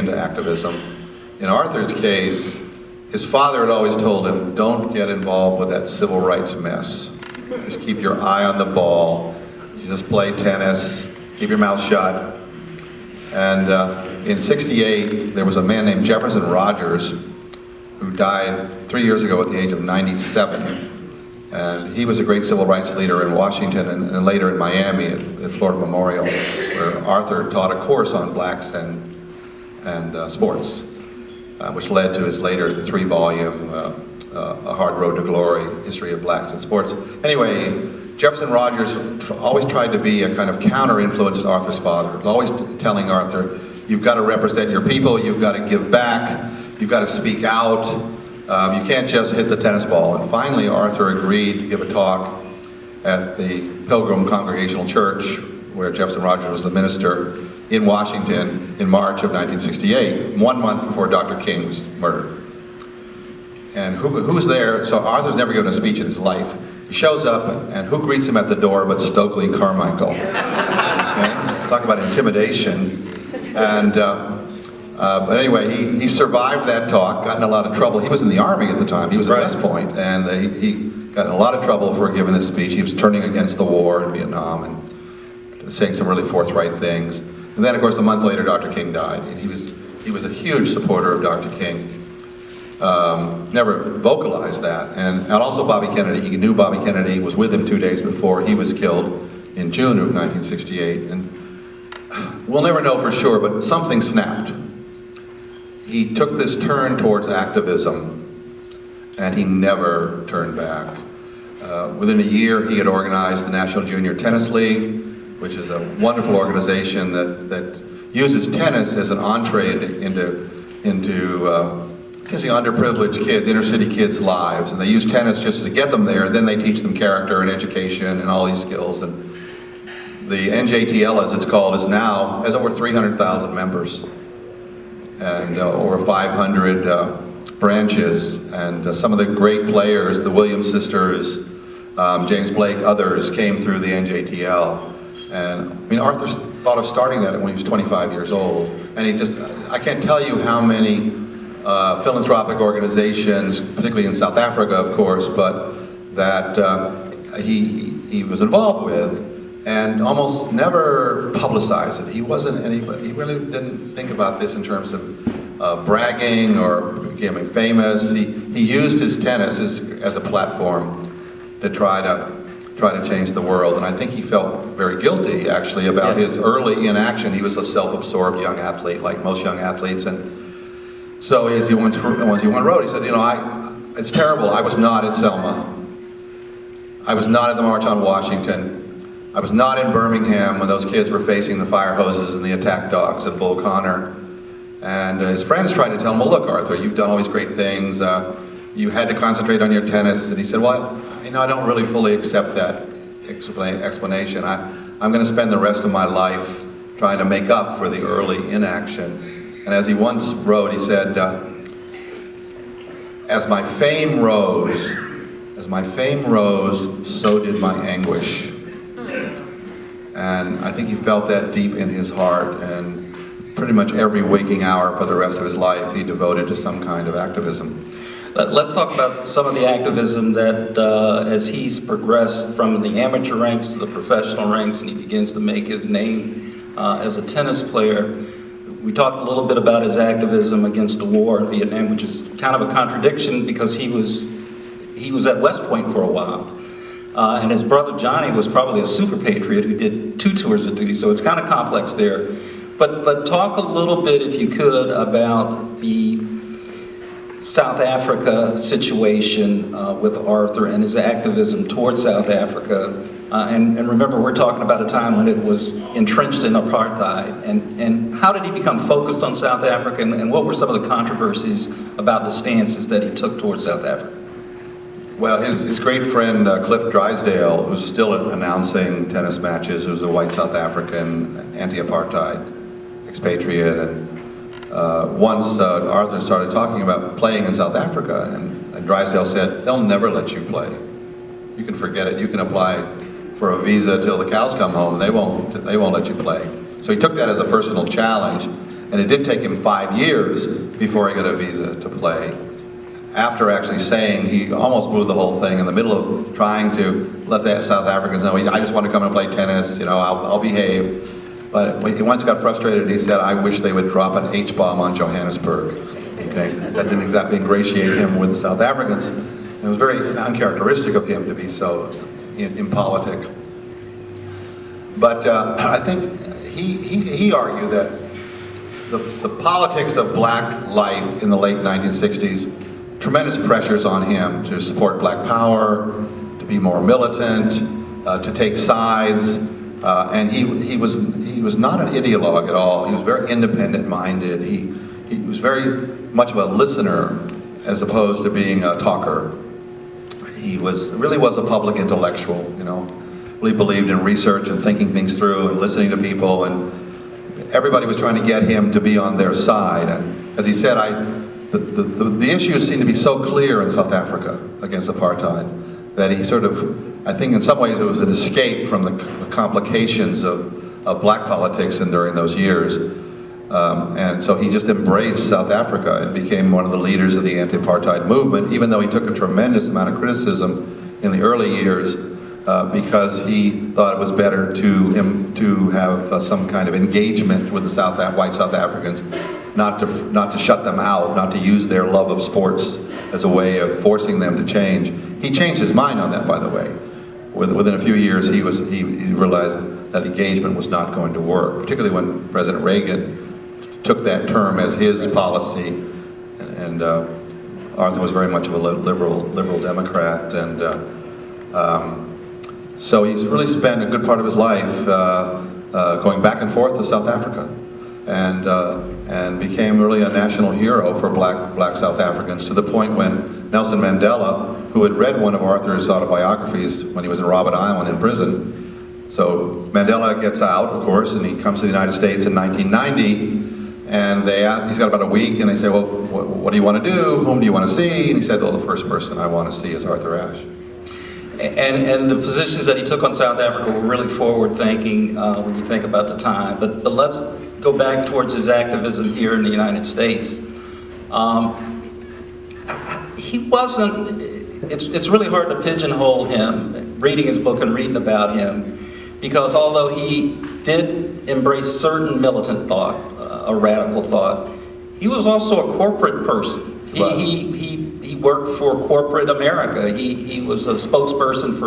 into activism. In Arthur's case, his father had always told him, don't get involved with that civil rights mess. Just keep your eye on the ball. You just play tennis, keep your mouth shut. And in '68, there was a man named Jefferson Rogers who died 3 years ago at the age of 97. And he was a great civil rights leader in Washington and later in Miami at Florida Memorial, where Arthur taught a course on blacks and sports, which led to his later 3-volume A Hard Road to Glory, History of Blacks in Sports. Anyway, Jefferson Rogers always tried to be a kind of counter-influence to Arthur's father. He was always telling Arthur, you've got to represent your people, you've got to give back, you've got to speak out. You can't just hit the tennis ball. And finally, Arthur agreed to give a talk at the Pilgrim Congregational Church, where Jefferson Rogers was the minister, in Washington in March of 1968, 1 month before Dr. King was murdered. And who's there? So Arthur's never given a speech in his life. He shows up, and who greets him at the door but Stokely Carmichael? Okay? Talk about intimidation. And but anyway, he survived that talk, got in a lot of trouble. He was in the Army at the time. He was at West Point, and he got in a lot of trouble for giving this speech. He was turning against the war in Vietnam and saying some really forthright things. And then, of course, a month later, Dr. King died. And he was a huge supporter of Dr. King. Never vocalized that. And also Bobby Kennedy. He knew Bobby Kennedy, was with him 2 days before he was killed in June of 1968. And we'll never know for sure, but something snapped. He took this turn towards activism, and he never turned back. Within a year, he had organized the National Junior Tennis League, which is a wonderful organization that uses tennis as an entree into essentially underprivileged kids, inner city kids' lives. And they use tennis just to get them there, then they teach them character and education and all these skills. And the NJTL, as it's called, has over 300,000 members. And over 500 branches, and some of the great players, the Williams sisters, James Blake, others came through the NJTL. And I mean, Arthur thought of starting that when he was 25 years old. And I can't tell you how many philanthropic organizations, particularly in South Africa, of course, but that he was involved with, and almost never publicized it. He wasn't anybody. He really didn't think about this in terms of bragging or becoming famous. He used his tennis as a platform to try to change the world. And I think he felt very guilty, actually, about his early inaction. He was a self-absorbed young athlete, like most young athletes. And so as he once wrote, he said, it's terrible. I was not at Selma. I was not at the March on Washington. I was not in Birmingham when those kids were facing the fire hoses and the attack dogs at Bull Connor. And his friends tried to tell him, well, look, Arthur, you've done all these great things. You had to concentrate on your tennis. And he said, well, I don't really fully accept that explanation. I'm going to spend the rest of my life trying to make up for the early inaction. And as he once wrote, he said, as my fame rose, so did my anguish. And I think he felt that deep in his heart, and pretty much every waking hour for the rest of his life he devoted to some kind of activism. Let's talk about some of the activism that, as he's progressed from the amateur ranks to the professional ranks, and he begins to make his name as a tennis player. We talked a little bit about his activism against the war in Vietnam, which is kind of a contradiction because he was at West Point for a while. And his brother Johnny was probably a super patriot who did 2 tours of duty, so it's kind of complex there. But talk a little bit, if you could, about the South Africa situation with Arthur and his activism towards South Africa. And remember, we're talking about a time when it was entrenched in apartheid. And how did he become focused on South Africa, and what were some of the controversies about the stances that he took towards South Africa? Well, his great friend Cliff Drysdale, who's still announcing tennis matches, who's a white South African anti-apartheid expatriate, and once Arthur started talking about playing in South Africa, and Drysdale said, they'll never let you play. You can forget it. You can apply for a visa till the cows come home. They won't let you play. So he took that as a personal challenge, And it did take him 5 years before he got a visa to play. After actually saying he almost blew the whole thing in the middle of trying to let the South Africans know, I just want to come and play tennis, I'll behave. But he once got frustrated and he said, I wish they would drop an H-bomb on Johannesburg. Okay? That didn't exactly ingratiate him with the South Africans. It was very uncharacteristic of him to be so impolitic. But I think he argued that the politics of black life in the late 1960s, tremendous pressures on him to support black power, to be more militant, to take sides, and he was not an ideologue at all. He was very independent-minded. He was very much of a listener as opposed to being a talker. He really was a public intellectual, really believed in research and thinking things through and listening to people, and everybody was trying to get him to be on their side. And as he said, the issues seemed to be so clear in South Africa against apartheid that he I think in some ways it was an escape from the complications of black politics during those years. And so he just embraced South Africa and became one of the leaders of the anti-apartheid movement, even though he took a tremendous amount of criticism in the early years because he thought it was better to have some kind of engagement with the white South Africans, not to shut them out, not to use their love of sports as a way of forcing them to change. He changed his mind on that, by the way. Within a few years, he realized that engagement was not going to work, particularly when President Reagan took that term as his policy, and Arthur was very much of a liberal Democrat, and so he's really spent a good part of his life going back and forth to South Africa, and became really a national hero for black South Africans, to the point when Nelson Mandela, who had read one of Arthur's autobiographies when he was in Robben Island in prison. So Mandela gets out, of course, and he comes to the United States in 1990, and he's got about a week, and they say, well, what do you want to do? Whom do you want to see? And he said, well, the first person I want to see is Arthur Ashe. And the positions that he took on South Africa were really forward-thinking when you think about the time. But let's go back towards his activism here in the United States. He wasn't, it's really hard to pigeonhole him, reading his book and reading about him, because although he did embrace certain militant thought, a radical thought, he was also a corporate person. He worked for corporate America. He was a spokesperson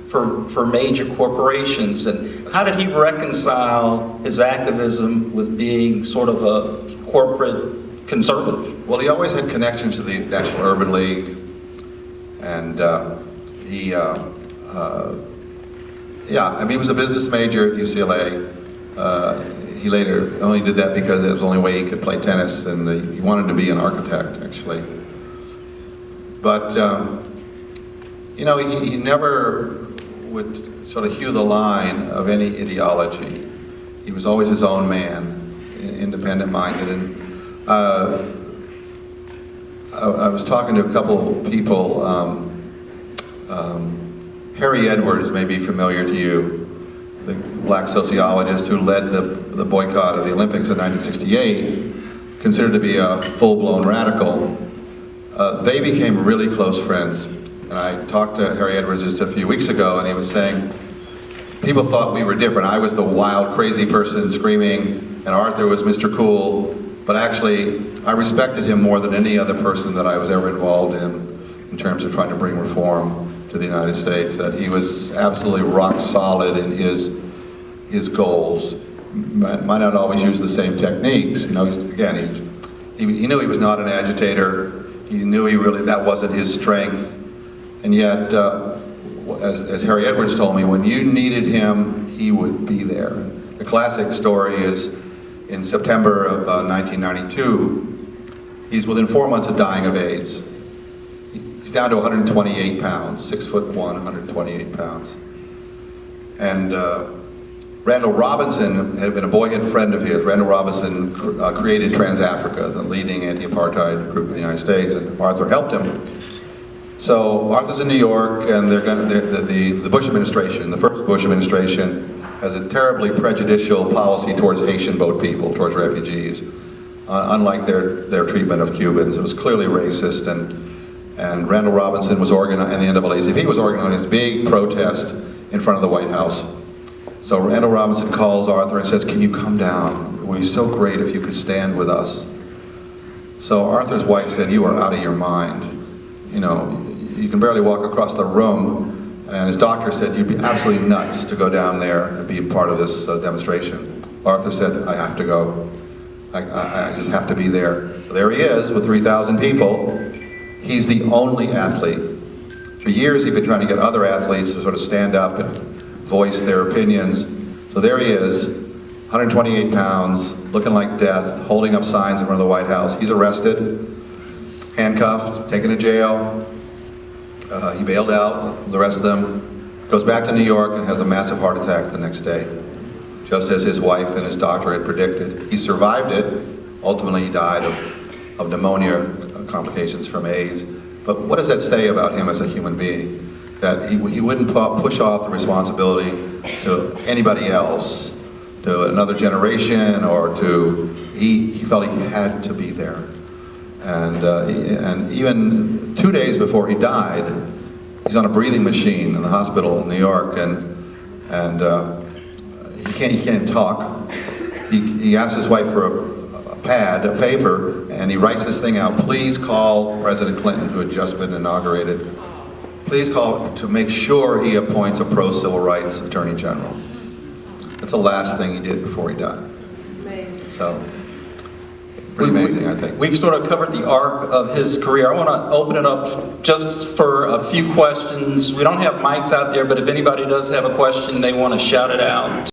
for major corporations. And how did he reconcile his activism with being sort of a corporate conservative? Well, he always had connections to the National Urban League, and he was a business major at UCLA. He later only did that because it was the only way he could play tennis, and he wanted to be an architect, actually. But, he never would sort of hew the line of any ideology. He was always his own man, independent-minded. And I was talking to a couple people. Harry Edwards may be familiar to you, the black sociologist who led the boycott of the Olympics in 1968, considered to be a full-blown radical. They became really close friends. And I talked to Harry Edwards just a few weeks ago, and he was saying, people thought we were different. I was the wild, crazy person screaming, and Arthur was Mr. Cool. But actually, I respected him more than any other person that I was ever involved in terms of trying to bring reform to the United States, that he was absolutely rock solid in his goals. Might not always use the same techniques. Again, he knew he was not an agitator. He knew that wasn't his strength. And yet, as Harry Edwards told me, when you needed him, he would be there. The classic story is in September of 1992, he's within 4 months of dying of AIDS. He's down to 128 pounds, 6'1", 128 pounds. And Randall Robinson had been a boyhood friend of his. Randall Robinson created Trans-Africa, the leading anti-apartheid group in the United States, and Arthur helped him. So Arthur's in New York, and the Bush administration, the first Bush administration, has a terribly prejudicial policy towards Haitian boat people, towards refugees, unlike their treatment of Cubans. It was clearly racist, and Randall Robinson was organizing, and the NAACP was organizing a big protest in front of the White House. So Randall Robinson calls Arthur and says, "Can you come down? It would be so great if you could stand with us." So Arthur's wife said, "You are out of your mind. You know, you can barely walk across the room." And his doctor said, "You'd be absolutely nuts to go down there and be part of this demonstration." Arthur said, "I have to go. I just have to be there." So there he is with 3,000 people. He's the only athlete. For years he'd been trying to get other athletes to sort of stand up and voice their opinions. So there he is, 128 pounds, looking like death, holding up signs in front of the White House. He's arrested, handcuffed, taken to jail. He bailed out, the rest of them, goes back to New York and has a massive heart attack the next day, just as his wife and his doctor had predicted. He survived it. Ultimately, he died of pneumonia complications from AIDS. But what does that say about him as a human being? That he wouldn't push off the responsibility to anybody else, to another generation, or he felt he had to be there. And even 2 days before he died, he's on a breathing machine in the hospital in New York, and he can't talk. He asked his wife for a pad, a paper, and he writes this thing out: "Please call President Clinton, who had just been inaugurated. Please call to make sure he appoints a pro-civil rights attorney general." That's the last thing he did before he died. So, pretty amazing, I think. We've sort of covered the arc of his career. I want to open it up just for a few questions. We don't have mics out there, but if anybody does have a question, they want to shout it out.